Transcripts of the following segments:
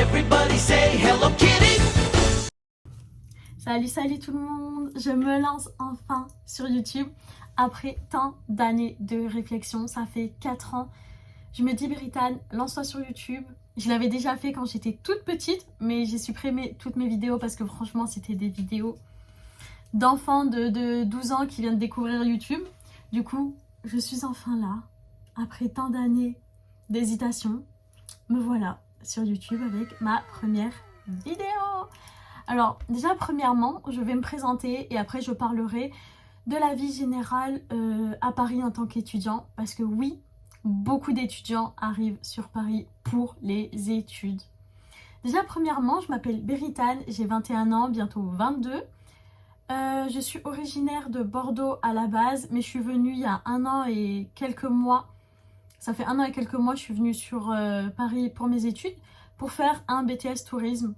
Everybody say Hello Kitty. Salut tout le monde, je me lance enfin sur YouTube après tant d'années de réflexion. Ça fait 4 ans. Je me dis Brittane, lance-toi sur YouTube. Je l'avais déjà fait quand j'étais toute petite, mais j'ai supprimé toutes mes vidéos parce que franchement c'était des vidéos d'enfants de 12 ans qui viennent découvrir YouTube. Du coup, je suis enfin là, après tant d'années d'hésitation. Me voilà sur YouTube avec ma première vidéo. Alors déjà premièrement, je vais me présenter et après je parlerai de la vie générale à Paris en tant qu'étudiant. Parce que oui, beaucoup d'étudiants arrivent sur Paris pour les études. Déjà premièrement, je m'appelle Brittane, j'ai 21 ans, bientôt 22. Je suis originaire de Bordeaux à la base, mais je suis venue il y a 1 an et quelques mois. Ça fait 1 an et quelques mois, je suis venue sur Paris pour mes études, pour faire un BTS tourisme.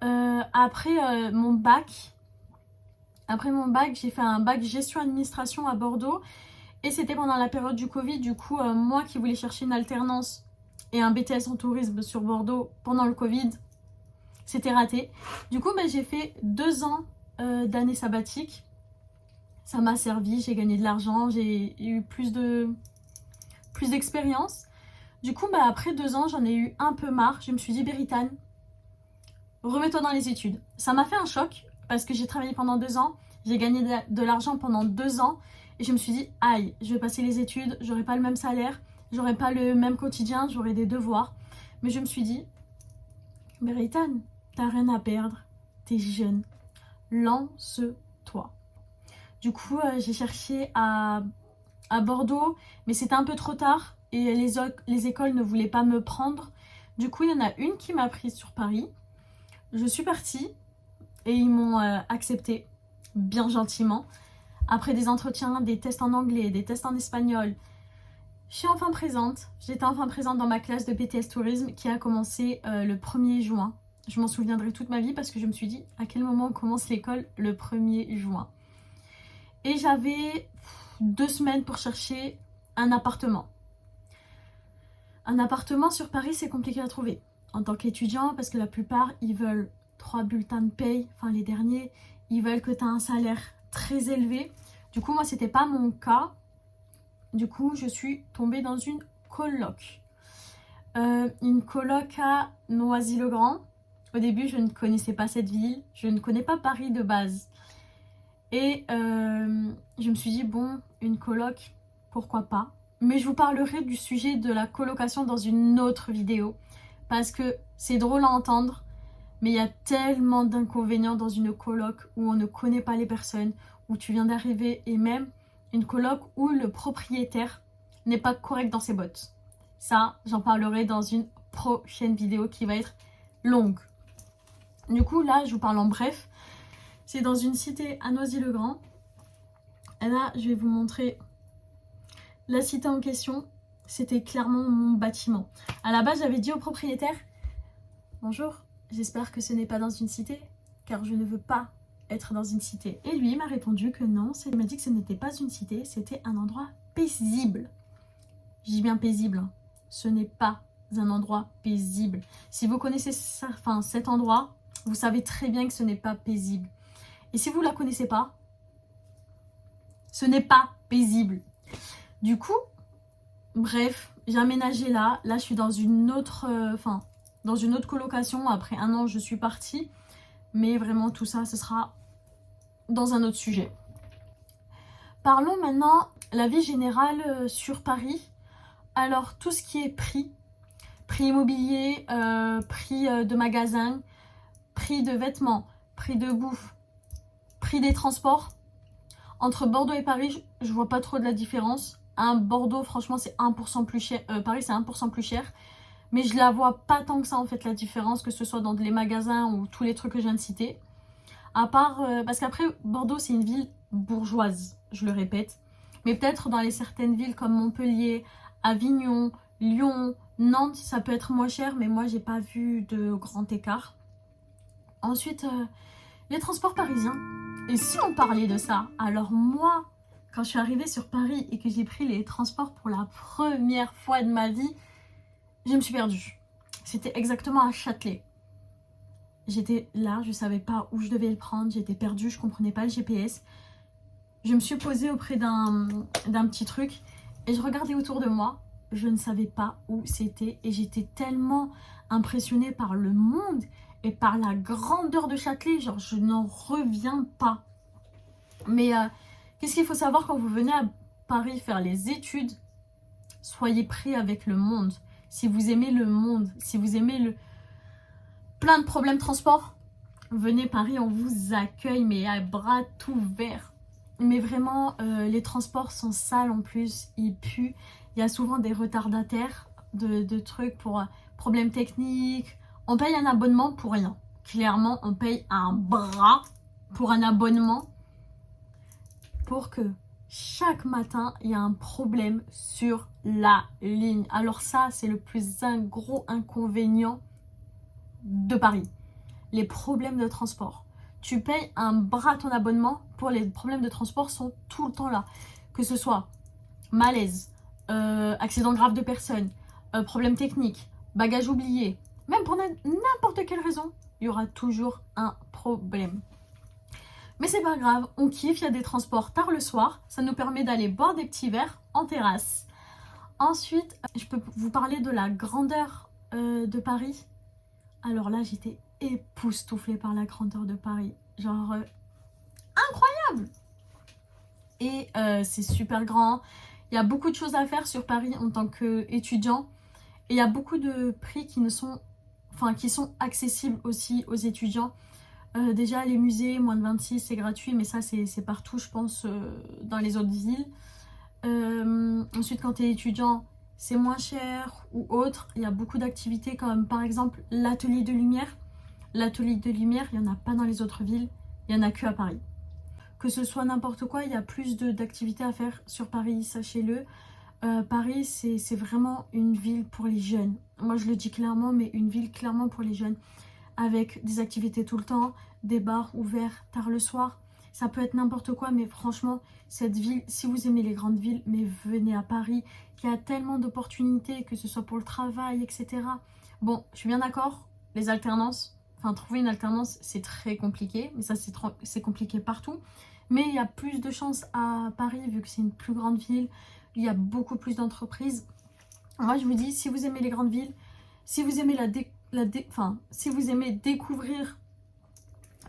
Après mon bac, j'ai fait un bac gestion administration à Bordeaux et c'était pendant la période du Covid. Du coup, moi qui voulais chercher une alternance et un BTS en tourisme sur Bordeaux pendant le Covid, c'était raté. Du coup, j'ai fait 2 ans d'année sabbatique. Ça m'a servi, j'ai gagné de l'argent, j'ai eu plus d'expérience. Du coup, après 2 ans, j'en ai eu un peu marre. Je me suis dit, Brittane, remets-toi dans les études. Ça m'a fait un choc parce que j'ai travaillé pendant 2 ans, j'ai gagné de l'argent pendant 2 ans et je me suis dit, aïe, je vais passer les études, j'aurai pas le même salaire, j'aurai pas le même quotidien, j'aurai des devoirs. Mais je me suis dit, Brittane, t'as rien à perdre, t'es jeune, lance-toi. Du coup, j'ai cherché à Bordeaux, mais c'était un peu trop tard et les écoles ne voulaient pas me prendre. Du coup, il y en a une qui m'a prise sur Paris. Je suis partie et ils m'ont accepté bien gentiment. Après des entretiens, des tests en anglais, des tests en espagnol, je suis enfin présente. J'étais enfin présente dans ma classe de BTS Tourisme qui a commencé le 1er juin. Je m'en souviendrai toute ma vie parce que je me suis dit à quel moment on commence l'école le 1er juin. Et j'avais 2 semaines pour chercher un appartement. Un appartement sur Paris, c'est compliqué à trouver. En tant qu'étudiant, parce que la plupart, ils veulent 3 bulletins de paye, enfin les derniers, ils veulent que tu aies un salaire très élevé. Du coup, moi, c'était pas mon cas. Du coup, je suis tombée dans une coloc. Une coloc à Noisy-le-Grand. Au début, je ne connaissais pas cette ville. Je ne connais pas Paris de base. Et je me suis dit, bon, une coloc, pourquoi pas. Mais je vous parlerai du sujet de la colocation dans une autre vidéo. Parce que c'est drôle à entendre, mais il y a tellement d'inconvénients dans une coloc où on ne connaît pas les personnes, où tu viens d'arriver, et même une coloc où le propriétaire n'est pas correct dans ses bottes. Ça, j'en parlerai dans une prochaine vidéo qui va être longue. Du coup, là, je vous parle en bref. C'est dans une cité à Noisy-le-Grand. Et là, je vais vous montrer la cité en question. C'était clairement mon bâtiment. À la base, j'avais dit au propriétaire, bonjour, j'espère que ce n'est pas dans une cité, car je ne veux pas être dans une cité. Et lui, il m'a répondu que non, il m'a dit que ce n'était pas une cité, c'était un endroit paisible. Je dis bien paisible, hein. Ce n'est pas un endroit paisible. Si vous connaissez ça, cet endroit, vous savez très bien que ce n'est pas paisible. Et si vous ne la connaissez pas, ce n'est pas paisible. Du coup, bref, j'ai aménagé là. Là, je suis dans une autre, dans une autre colocation. Après 1 an, je suis partie. Mais vraiment, tout ça, ce sera dans un autre sujet. Parlons maintenant de la vie générale sur Paris. Alors, tout ce qui est prix immobilier, prix de magasin, prix de vêtements, prix de bouffe, prix des transports. Entre Bordeaux et Paris, je vois pas trop de la différence. Bordeaux, franchement, c'est 1% plus cher. Paris, c'est 1% plus cher. Mais je la vois pas tant que ça, en fait, la différence, que ce soit dans les magasins ou tous les trucs que je viens de citer. À part, parce qu'après, Bordeaux, c'est une ville bourgeoise, je le répète. Mais peut-être dans certaines villes comme Montpellier, Avignon, Lyon, Nantes, ça peut être moins cher. Mais moi, j'ai pas vu de grand écart. Ensuite, les transports parisiens. Et si on parlait de ça, alors moi, quand je suis arrivée sur Paris et que j'ai pris les transports pour la première fois de ma vie, je me suis perdue. C'était exactement à Châtelet. J'étais là, je savais pas où je devais le prendre, j'étais perdue, je comprenais pas le GPS. Je me suis posée auprès d'un petit truc et je regardais autour de moi. Je ne savais pas où c'était et j'étais tellement impressionnée par le monde et par la grandeur de Châtelet. Genre, je n'en reviens pas. Mais qu'est-ce qu'il faut savoir quand vous venez à Paris faire les études? Soyez prêts avec le monde. Si vous aimez le monde, si vous aimez plein de problèmes de transport, venez Paris, on vous accueille mais à bras tout ouverts. Mais vraiment, les transports sont sales en plus, ils puent. Il y a souvent des retardataires de trucs pour problèmes techniques. On paye un abonnement pour rien. Clairement, on paye un bras pour un abonnement pour que chaque matin, il y a un problème sur la ligne. Alors ça, c'est le plus gros inconvénient de Paris. Les problèmes de transport. Tu payes un bras ton abonnement pour les problèmes de transport sont tout le temps là. Que ce soit malaise, accident grave de personne, problème technique, bagage oublié, même pour n'importe quelle raison, il y aura toujours un problème. Mais c'est pas grave, on kiffe, il y a des transports tard le soir, ça nous permet d'aller boire des petits verres en terrasse. Ensuite, je peux vous parler de la grandeur de Paris. Alors là, j'étais époustouflée par la grandeur de Paris. Genre, incroyable! Et c'est super grand. Il y a beaucoup de choses à faire sur Paris en tant qu'étudiant. Et il y a beaucoup de prix qui sont accessibles aussi aux étudiants. Déjà, les musées, moins de 26, c'est gratuit, mais ça, c'est partout, je pense, dans les autres villes. Ensuite, quand tu es étudiant, c'est moins cher ou autre. Il y a beaucoup d'activités comme, par exemple, l'atelier de lumière. L'atelier de lumière, il n'y en a pas dans les autres villes, il n'y en a que à Paris. Que ce soit n'importe quoi, il y a plus d'activités à faire sur Paris, sachez-le. Paris, c'est vraiment une ville pour les jeunes. Moi, je le dis clairement, mais une ville clairement pour les jeunes. Avec des activités tout le temps, des bars ouverts tard le soir. Ça peut être n'importe quoi, mais franchement, cette ville, si vous aimez les grandes villes, mais venez à Paris. Il y a tellement d'opportunités, que ce soit pour le travail, etc. Bon, je suis bien d'accord, les alternances, enfin trouver une alternance, c'est très compliqué. Mais ça, c'est compliqué partout. Mais il y a plus de chances à Paris, vu que c'est une plus grande ville. Il y a beaucoup plus d'entreprises. Moi, je vous dis, si vous aimez les grandes villes, si vous aimez si vous aimez découvrir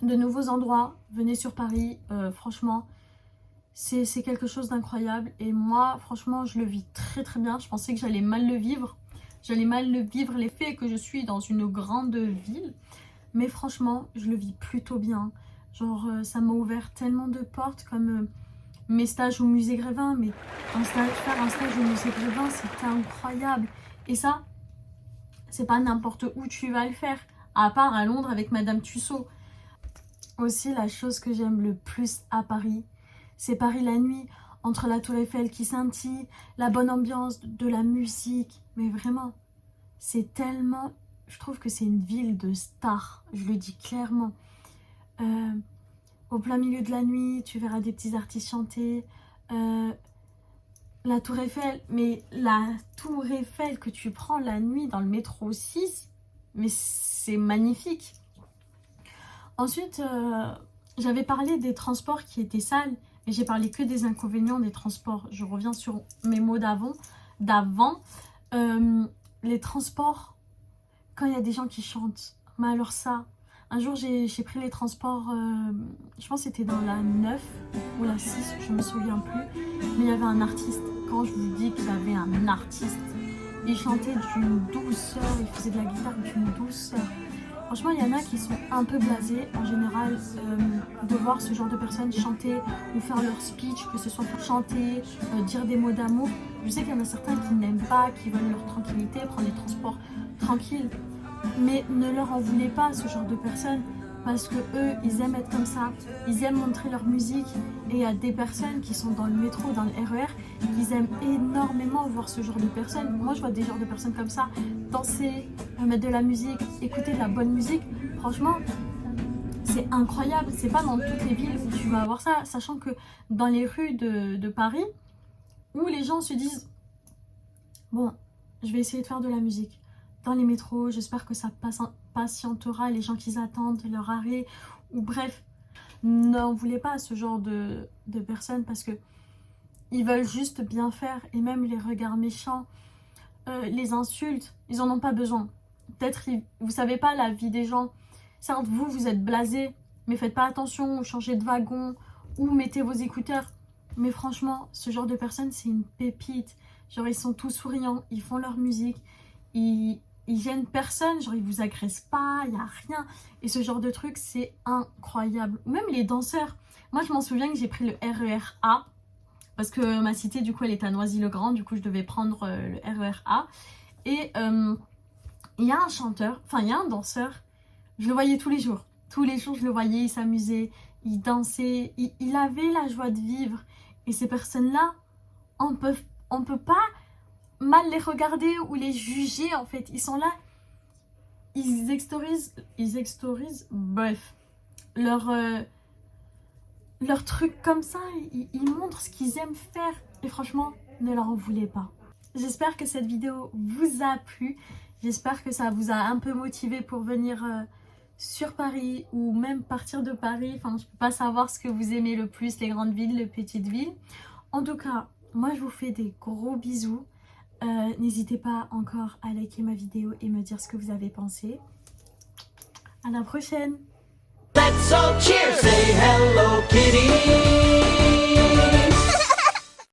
de nouveaux endroits, venez sur Paris. Franchement, c'est quelque chose d'incroyable. Et moi, franchement, je le vis très très bien. Je pensais que j'allais mal le vivre. J'allais mal le vivre, l'effet que je suis dans une grande ville. Mais franchement, je le vis plutôt bien. Genre, ça m'a ouvert tellement de portes, comme mes stages au musée Grévin. Mais faire un stage au musée Grévin, c'était incroyable. Et ça, c'est pas n'importe où tu vas le faire, à part à Londres avec Madame Tussaud. Aussi, la chose que j'aime le plus à Paris, c'est Paris la nuit, entre la Tour Eiffel qui scintille, la bonne ambiance, de la musique. Mais vraiment, c'est tellement... Je trouve que c'est une ville de stars, je le dis clairement. Au plein milieu de la nuit, tu verras des petits artistes chanter. La Tour Eiffel, mais la Tour Eiffel que tu prends la nuit dans le métro 6, mais c'est magnifique. Ensuite, j'avais parlé des transports qui étaient sales, mais j'ai parlé que des inconvénients des transports. Je reviens sur mes mots d'avant. Les transports, quand il y a des gens qui chantent, mais alors ça, un jour j'ai pris les transports, je pense que c'était dans la 9 ou la 6, je me souviens plus, mais il y avait un artiste. Quand je vous dis qu'il y avait un artiste, il chantait d'une douceur, il faisait de la guitare d'une douceur. Franchement, il y en a qui sont un peu blasés en général de voir ce genre de personnes chanter ou faire leur speech, que ce soit pour chanter, dire des mots d'amour. Je sais qu'il y en a certains qui n'aiment pas, qui veulent leur tranquillité, prendre les transports tranquilles. Mais ne leur en voulez pas, ce genre de personnes, parce que eux, ils aiment être comme ça, ils aiment montrer leur musique. Et il y a des personnes qui sont dans le métro, dans le RER, qui aiment énormément voir ce genre de personnes. Moi, je vois des genres de personnes comme ça, danser, mettre de la musique, écouter de la bonne musique. Franchement, c'est incroyable. C'est pas dans toutes les villes où tu vas avoir ça, sachant que dans les rues de Paris, où les gens se disent « Bon, je vais essayer de faire de la musique ». dans les métros. J'espère que ça patientera les gens qui attendent leur arrêt. Ou bref, n'en voulez pas à ce genre de personnes parce que ils veulent juste bien faire. Et même les regards méchants, les insultes, ils en ont pas besoin. Peut-être, vous savez pas la vie des gens. Certes, vous êtes blasé, mais faites pas attention, ou changez de wagon, ou mettez vos écouteurs. Mais franchement, ce genre de personnes, c'est une pépite. Genre, ils sont tous souriants, ils font leur musique, ils gênent personne, genre, ils vous agressent pas, il y a rien. Et ce genre de truc, c'est incroyable. Ou même les danseurs. Moi, je m'en souviens que j'ai pris le RER A, parce que ma cité, du coup, elle est à Noisy-le-Grand, du coup, je devais prendre le RER A. Et il y a un chanteur, enfin, il y a un danseur, je le voyais tous les jours. Tous les jours, je le voyais, il s'amusait, il dansait, il avait la joie de vivre. Et ces personnes-là, on peut pas mal les regarder ou les juger, en fait. Ils sont là, ils extorisent, bref, leur truc comme ça. Ils montrent ce qu'ils aiment faire. Et franchement, ne leur en voulez pas. J'espère que cette vidéo vous a plu. J'espère que ça vous a un peu motivé pour venir sur Paris ou même partir de Paris. Enfin, je peux pas savoir ce que vous aimez le plus, les grandes villes, les petites villes. En tout cas, moi je vous fais des gros bisous. N'hésitez pas encore à liker ma vidéo et me dire ce que vous avez pensé. À la prochaine! Let's all cheer, say Hello Kitty.